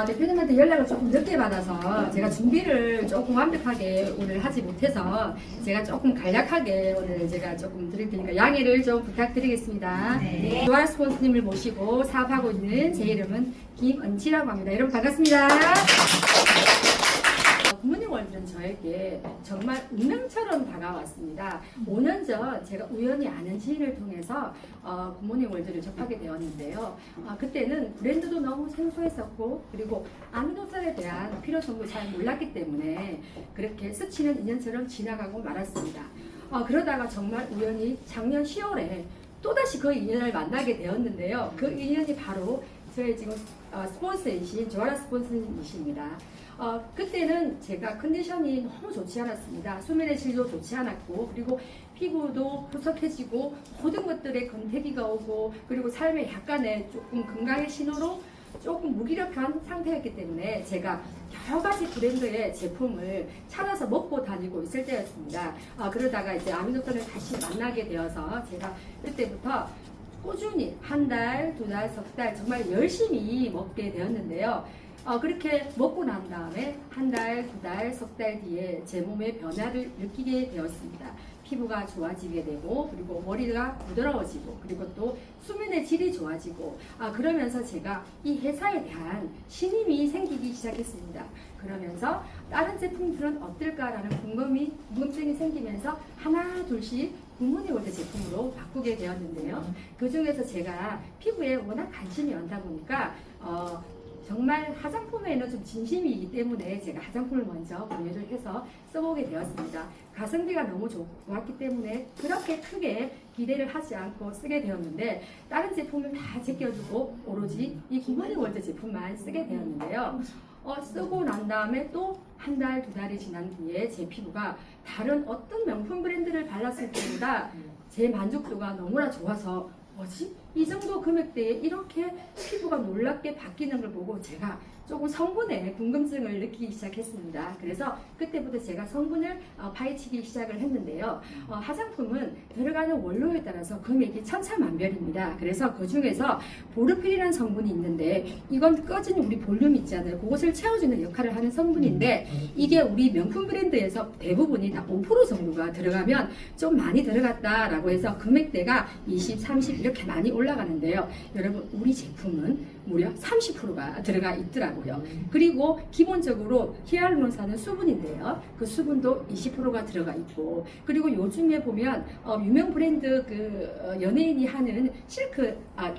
대표님한테 연락을 조금 늦게 받아서 제가 준비를 조금 완벽하게 오늘 하지 못해서 제가 조금 간략하게 오늘 제가 조금 드릴 테니까 양해를 좀 부탁드리겠습니다. 네. 조아 스폰서님을 모시고 사업하고 있는 제 이름은 김은지라고 합니다. 여러분 반갑습니다. 굿모닝 월드는 저에게 정말 운명처럼 다가왔습니다. 5년 전 제가 우연히 아는 지인을 통해서 굿모닝 월드를 접하게 되었는데요. 그때는 브랜드도 너무 생소했었고 그리고 아미노산에 대한 필요성도 잘 몰랐기 때문에 그렇게 스치는 인연처럼 지나가고 말았습니다. 그러다가 정말 우연히 작년 10월에 또다시 그 인연을 만나게 되었는데요. 그 인연이 바로 저희 지금 스폰서이신 조아라 스폰서님이십니다. 그때는 제가 컨디션이 너무 좋지 않았습니다. 수면의 질도 좋지 않았고 그리고 피부도 푸석해지고 모든 것들에 건태기가 오고 그리고 삶에 약간의 조금 건강의 신호로 조금 무기력한 상태였기 때문에 제가 여러 가지 브랜드의 제품을 찾아서 먹고 다니고 있을 때였습니다. 그러다가 이제 아미노산을 다시 만나게 되어서 제가 그때부터 꾸준히 한 달, 두 달, 석 달 정말 열심히 먹게 되었는데요. 그렇게 먹고 난 다음에 한 달, 두 달, 석 달 뒤에 제 몸의 변화를 느끼게 되었습니다. 피부가 좋아지게 되고 그리고 머리가 부드러워지고 그리고 또 수면의 질이 좋아지고 그러면서 제가 이 회사에 대한 신임이 생기기 시작했습니다. 그러면서 다른 제품들은 어떨까라는 궁금증이 생기면서 하나 둘씩 굿모닝 월드 제품으로 바꾸게 되었는데요. 그 중에서 제가 피부에 워낙 관심이 많다 보니까 정말 화장품에는 좀 진심이기 때문에 제가 화장품을 먼저 구매를 해서 써보게 되었습니다. 가성비가 너무 좋았기 때문에 그렇게 크게 기대를 하지 않고 쓰게 되었는데 다른 제품을 다 제껴두고 오로지 이 굿모닝 월드 제품만 쓰게 되었는데요. 쓰고 난 다음에 또 한 달, 두 달이 지난 뒤에 제 피부가 다른 어떤 명품 브랜드를 발랐을 때보다 제 만족도가 너무나 좋아서 뭐지? 이 정도 금액대에 이렇게 피부가 놀랍게 바뀌는 걸 보고 제가 조금 성분에 궁금증을 느끼기 시작했습니다. 그래서 그때부터 제가 성분을 파헤치기 시작을 했는데요. 화장품은 들어가는 원료에 따라서 금액이 천차만별입니다. 그래서 그 중에서 보르필이라는 성분이 있는데 이건 꺼진 우리 볼륨 있잖아요. 그것을 채워주는 역할을 하는 성분인데 이게 우리 명품 브랜드에서 대부분이 다 5% 정도가 들어가면 좀 많이 들어갔다라고 해서 금액대가 20, 30 이렇게 많이 올라가는데요. 여러분 우리 제품은 무려 30%가 들어가 있더라고요. 그리고 기본적으로 히알루론산은 수분인데요. 그 수분도 20%가 들어가 있고 그리고 요즘에 보면 유명 브랜드 연예인이 하는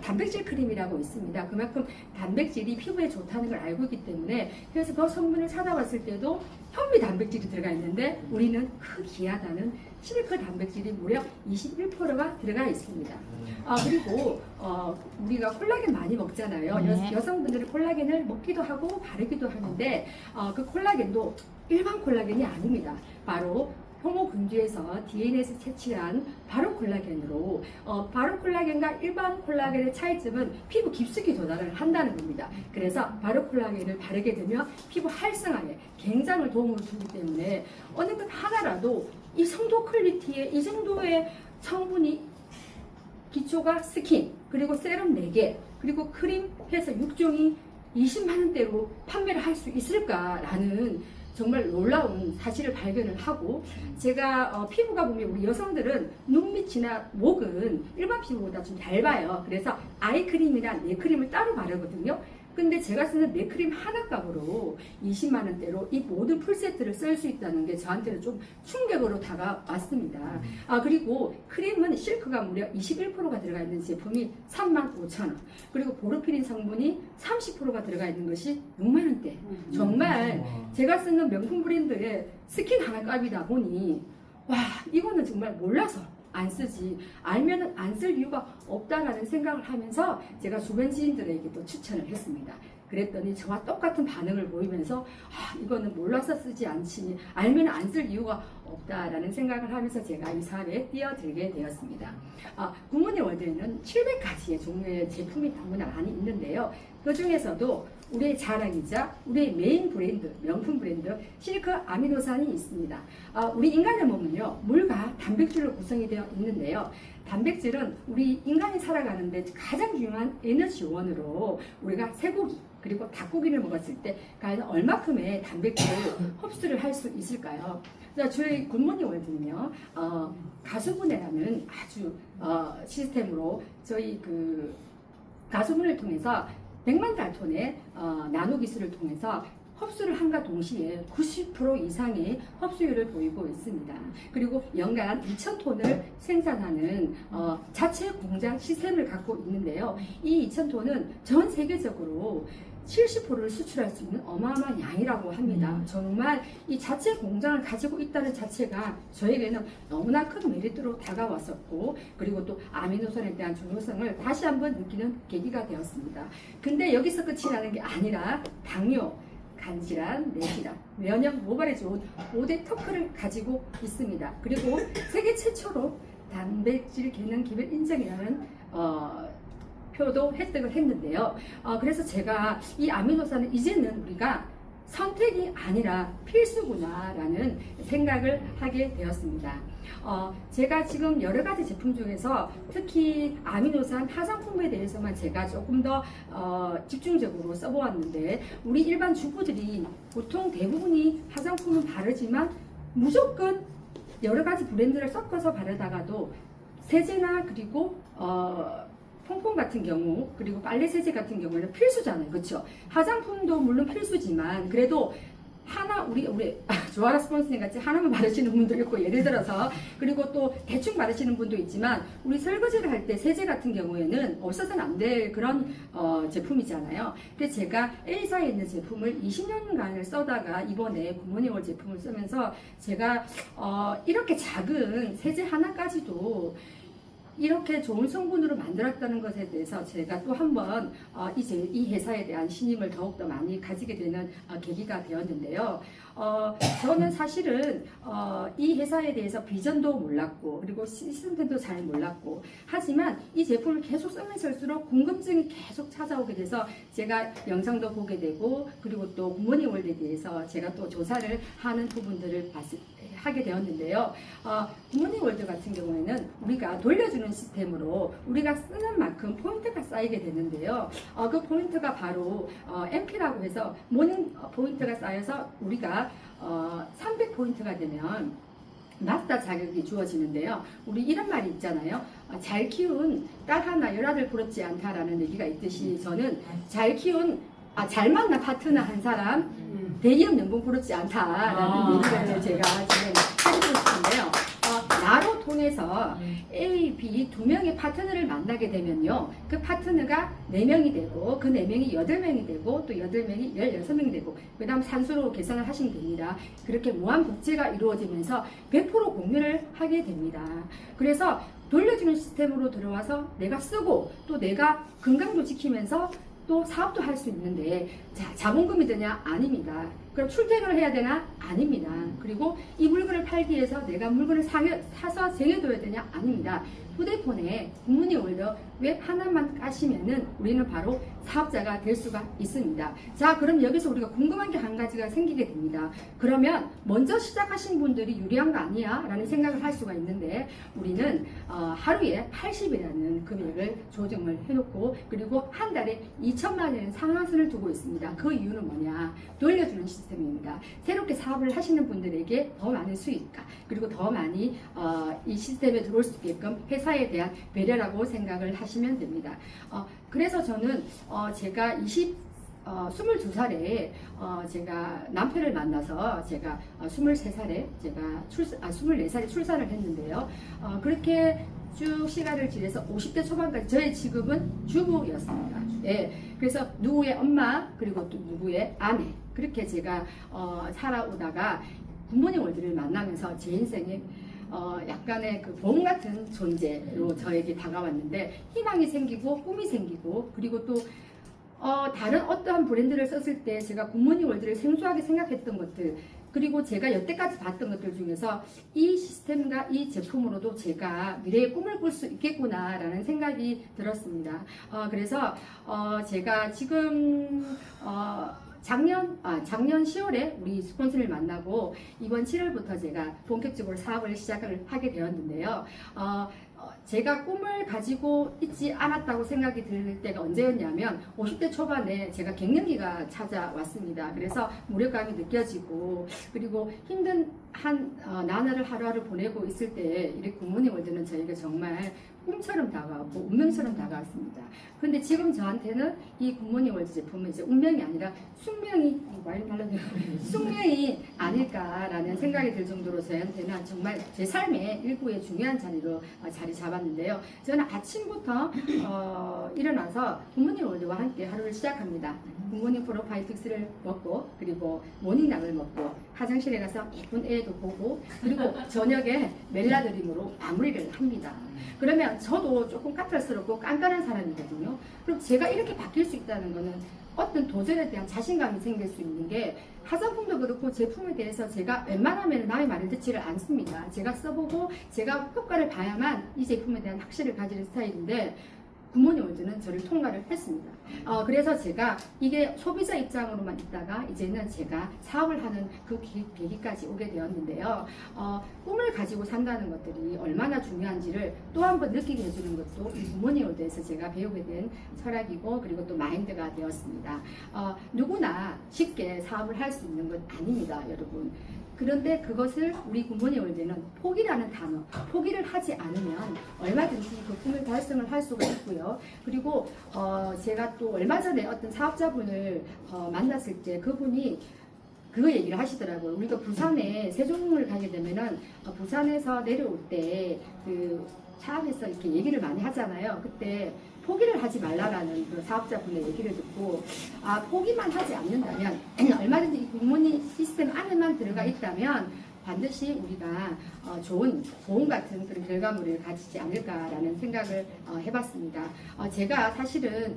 단백질 크림이라고 있습니다. 그만큼 단백질이 피부에 좋다는 걸 알고 있기 때문에 그래서 그 성분을 찾아봤을 때도 현미 단백질이 들어가 있는데 우리는 그 귀하다는 실크 단백질이 무려 21%가 들어가 있습니다. 그리고 우리가 콜라겐 많이 먹잖아요. 여성분들은 콜라겐을 먹기도 하고 바르기도 하는데 그 콜라겐도 일반 콜라겐이 아닙니다. 바로 효모균주에서 DNA에서 채취한 바로 콜라겐으로 바로 콜라겐과 일반 콜라겐의 차이점은 피부 깊숙이 도달을 한다는 겁니다. 그래서 바로 콜라겐을 바르게 되면 피부 활성화에 굉장히 도움을 주기 때문에 어느 것 하나라도 이 정도 퀄리티에 이 정도의 성분이 기초가 스킨 그리고 세럼 4개 그리고 크림 해서 6종이 20만원대로 판매를 할 수 있을까라는 정말 놀라운 사실을 발견을 하고 제가 피부가 보면 우리 여성들은 눈밑이나 목은 일반 피부보다 좀 얇아요. 그래서 아이크림이나 네크림을 따로 바르거든요. 근데 제가 쓰는 네크림 하나 값으로 20만원대로 이 모든 풀세트를 쓸 수 있다는 게 저한테는 좀 충격으로 다가왔습니다. 그리고 크림은 실크가 무려 21%가 들어가 있는 제품이 35,000원. 그리고 보르피린 성분이 30%가 들어가 있는 것이 6만원대. 정말 제가 쓰는 명품 브랜드의 스킨 하나 값이다 보니 와 이거는 정말 몰라서 안 쓰지 알면은 안 쓸 이유가 없다라는 생각을 하면서 제가 주변 지인들에게 또 추천을 했습니다. 그랬더니 저와 똑같은 반응을 보이면서 이거는 몰라서 쓰지 않지 알면 안 쓸 이유가 없다라는 생각을 하면서 제가 이 사업에 뛰어들게 되었습니다. 굿모닝 월드에는 700가지의 종류의 제품이 너무나 많이 있는데요. 그 중에서도 우리의 자랑이자 우리의 메인 브랜드, 명품 브랜드 실크 아미노산이 있습니다. 우리 인간의 몸은요, 물과 단백질로 구성이 되어 있는데요. 단백질은 우리 인간이 살아가는데 가장 중요한 에너지원으로 우리가 쇠고기 그리고 닭고기를 먹었을 때 과연 얼마큼의 단백질을 흡수를 할 수 있을까요? 저희 굿모닝 월드는요, 가수분해라는 아주 시스템으로 저희 그 가수분을 통해서 100만 달톤의 나노 기술을 통해서 흡수를 함과 동시에 90% 이상의 흡수율을 보이고 있습니다. 그리고 연간 2,000톤을 생산하는 자체 공장 시스템을 갖고 있는데요. 이 2,000톤은 전 세계적으로 70%를 수출할 수 있는 어마어마한 양이라고 합니다. 정말 이 자체 공장을 가지고 있다는 자체가 저에게는 너무나 큰 메리트로 다가왔었고, 그리고 또 아미노산에 대한 중요성을 다시 한번 느끼는 계기가 되었습니다. 근데 여기서 끝이 나는 게 아니라 당뇨, 간질환, 뇌질환, 면역, 모발에 좋은 5대 특허를 가지고 있습니다. 그리고 세계 최초로 단백질 기능 기별 인정이라는 표도 획득을 했는데요. 그래서 제가 이 아미노산은 이제는 우리가 선택이 아니라 필수구나라는 생각을 하게 되었습니다. 제가 지금 여러 가지 제품 중에서 특히 아미노산 화장품에 대해서만 제가 조금 더 집중적으로 써보았는데, 우리 일반 주부들이 보통 대부분이 화장품은 바르지만 무조건 여러 가지 브랜드를 섞어서 바르다가도 세제나 그리고 퐁퐁 같은 경우, 그리고 빨래 세제 같은 경우에는 필수잖아요. 그렇죠? 화장품도 물론 필수지만 그래도 하나 우리 조아라 스폰서님 같이 하나만 바르시는 분도 있고, 예를 들어서 그리고 또 대충 바르시는 분도 있지만, 우리 설거지를 할 때 세제 같은 경우에는 없어서는 안 될 그런 제품이잖아요. 근데 제가 A사에 있는 제품을 20년간을 써다가 이번에 굿모닝 월드 제품을 쓰면서 제가 이렇게 작은 세제 하나까지도 이렇게 좋은 성분으로 만들었다는 것에 대해서 제가 또 한번 이 회사에 대한 신임을 더욱더 많이 가지게 되는 계기가 되었는데요. 저는 사실은 이 회사에 대해서 비전도 몰랐고, 그리고 시스템도 잘 몰랐고, 하지만 이 제품을 계속 쓰면 쓸수록 궁금증이 계속 찾아오게 돼서 제가 영상도 보게 되고, 그리고 또 굿모닝 월드에 대해서 제가 또 조사를 하는 부분들을 하게 되었는데요. 굿모닝 월드 같은 경우에는 우리가 돌려주는 시스템으로 우리가 쓰는 만큼 포인트가 쌓이게 되는데요. 그 포인트가 바로 MP라고 해서 모닝 포인트가 쌓여서 우리가 300포인트가 되면 마스터 자격이 주어지는데요. 우리 이런 말이 있잖아요. 잘 키운 딸 하나 열아들 부럽지 않다라는 얘기가 있듯이, 저는 잘 키운 잘 만난 파트너 한 사람 대기업 연봉 부럽지 않다라는 얘기를 제가 지금 해주고 싶은데요. 나로 통해서 A, B 두 명의 파트너를 만나게 되면요, 그 파트너가 4명이 되고, 그 4명이 8명이 되고, 또 8명이 16명이 되고, 그 다음 산수로 계산을 하시면 됩니다. 그렇게 무한 복제가 이루어지면서 100% 공유를 하게 됩니다. 그래서 돌려주는 시스템으로 들어와서 내가 쓰고, 또 내가 건강도 지키면서 또 사업도 할 수 있는데, 자본금이 되냐? 아닙니다. 그럼 출퇴근을 해야 되나? 아닙니다. 그리고 이 물건을 팔기 위해서 내가 물건을 사서 쟁여둬야 되냐? 아닙니다. 휴대폰에 굿모닝 월드 웹 하나만 까시면은 우리는 바로 사업자가 될 수가 있습니다. 자, 그럼 여기서 우리가 궁금한 게 한 가지가 생기게 됩니다. 그러면 먼저 시작하신 분들이 유리한 거 아니야? 라는 생각을 할 수가 있는데, 우리는 하루에 80이라는 금액을 조정을 해놓고, 그리고 한 달에 2천만 원의 상한선을 두고 있습니다. 그 이유는 뭐냐? 돌려주는 시스템입니다. 새롭게 사업을 하시는 분들에게 더 많은 수익과, 그리고 더 많이 이 시스템에 들어올 수 있게끔 회사에 대한 배려라고 생각을 하시면 됩니다. 그래서 저는 제가 22살에 제가 남편을 만나서 제가 23살에 제가 24살에 출산을 했는데요. 그렇게 쭉 시간을 지내서 50대 초반까지 저의 직업은 주부였습니다. 예, 그래서 누구의 엄마, 그리고 또 누구의 아내, 그렇게 제가 살아오다가 굿모닝 월드를 만나면서 제 인생에 약간의 그 봄 같은 존재로 저에게 다가왔는데, 희망이 생기고 꿈이 생기고, 그리고 또 다른 어떠한 브랜드를 썼을 때 제가 굿모닝 월드를 생소하게 생각했던 것들, 그리고 제가 여태까지 봤던 것들 중에서 이 시스템과 이 제품으로도 제가 미래의 꿈을 꿀 수 있겠구나라는 생각이 들었습니다. 그래서 제가 지금 작년 10월에 우리 스폰서를 만나고 이번 7월부터 제가 본격적으로 사업을 시작을 하게 되었는데요. 제가 꿈을 가지고 있지 않았다고 생각이 들 때가 언제였냐면 50대 초반에 제가 갱년기가 찾아왔습니다. 그래서 무력감이 느껴지고, 그리고 힘든 나날을 하루하루 보내고 있을 때 이렇게 굿모닝 월드는 저에게 정말 꿈처럼 다가왔고 운명처럼 다가왔습니다. 근데 지금 저한테는 이 굿모닝 월드 제품은 이제 운명이 아니라 숙명이 숙명이 아닐까라는 생각이 들 정도로 저한테는 정말 제 삶의 일부의 중요한 자리로 자리 잡았는데요. 저는 아침부터 일어나서 굿모닝 월드와 함께 하루를 시작합니다. 굿모닝 프로바이오틱스를 먹고, 그리고 모닝락을 먹고, 화장실에 가서 예쁜 애도 보고, 그리고 저녁에 멜라드림으로 마무리를 합니다. 그러면 저도 조금 까탈스럽고 깐깐한 사람이거든요. 그럼 제가 이렇게 바뀔 수 있다는 거는 어떤 도전에 대한 자신감이 생길 수 있는 게, 화장품도 그렇고 제품에 대해서 제가 웬만하면 남의 말을 듣지를 않습니다. 제가 써보고 제가 효과를 봐야만 이 제품에 대한 확신을 가지는 스타일인데, 굿모닝 월드는 저를 통과를 했습니다. 그래서 제가 이게 소비자 입장으로만 있다가 이제는 제가 사업을 하는 그 계기까지 오게 되었는데요. 꿈을 가지고 산다는 것들이 얼마나 중요한지를 또 한 번 느끼게 해주는 것도 이 굿모닝 월드에서 제가 배우게 된 철학이고, 그리고 또 마인드가 되었습니다. 누구나 쉽게 사업을 할 수 있는 것 아닙니다, 여러분. 그런데 그것을 우리 굿모닝 월드는 포기라는 단어, 포기를 하지 않으면 얼마든지 그 꿈을 달성을 할 수가 있고요. 그리고 제가 또 얼마 전에 어떤 사업자분을 만났을 때 그분이 그 얘기를 하시더라고요. 우리가 부산에 세종을 가게 되면은 부산에서 내려올 때 그 차 안에서 이렇게 얘기를 많이 하잖아요. 그때 포기를 하지 말라라는 그 사업자분의 얘기를 듣고, 포기만 하지 않는다면 얼마든지 이 굿모닝 시스템 안에만 들어가 있다면 반드시 우리가 좋은 보험 같은 그런 결과물을 가지지 않을까라는 생각을 해봤습니다. 제가 사실은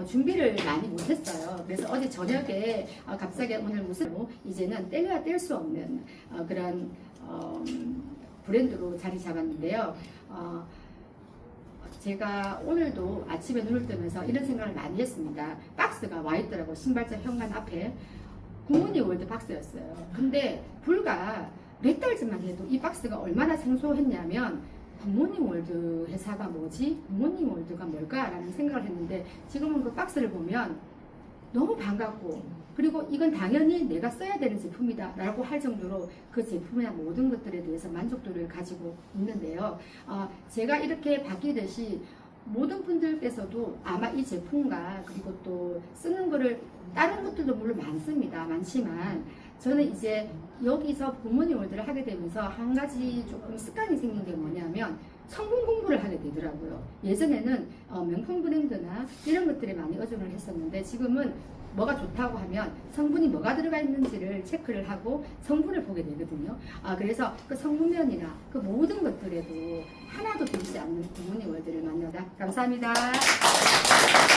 준비를 많이 못했어요. 그래서 어제 저녁에 갑자기 오늘 무슨 이제는 떼려야 뗄 수 없는 그런 브랜드로 자리 잡았는데요. 제가 오늘도 아침에 눈을 뜨면서 이런 생각을 많이 했습니다. 박스가 와 있더라고, 신발장 현관 앞에. 굿모닝 월드 박스였어요. 근데 불과 몇 달 전만 해도 이 박스가 얼마나 생소했냐면, 굿모닝 월드 회사가 뭐지? 굿모닝 월드가 뭘까라는 생각을 했는데, 지금은 그 박스를 보면 너무 반갑고, 그리고 이건 당연히 내가 써야 되는 제품이다 라고 할 정도로 그 제품이나 모든 것들에 대해서 만족도를 가지고 있는데요. 제가 이렇게 바뀌듯이 모든 분들께서도 아마 이 제품과, 그리고 또 쓰는 거를, 다른 것들도 물론 많지만 저는 이제 여기서 굿모닝 월드를 하게 되면서 한 가지 조금 습관이 생긴 게 뭐냐면, 성분 공부를 하게 되더라고요. 예전에는 명품 브랜드나 이런 것들에 많이 의존을 했었는데, 지금은 뭐가 좋다고 하면 성분이 뭐가 들어가 있는지를 체크를 하고 성분을 보게 되거든요. 그래서 그 성분면이나 그 모든 것들에도 하나도 들지 않는 굿모닝 월드를 만나다. 감사합니다.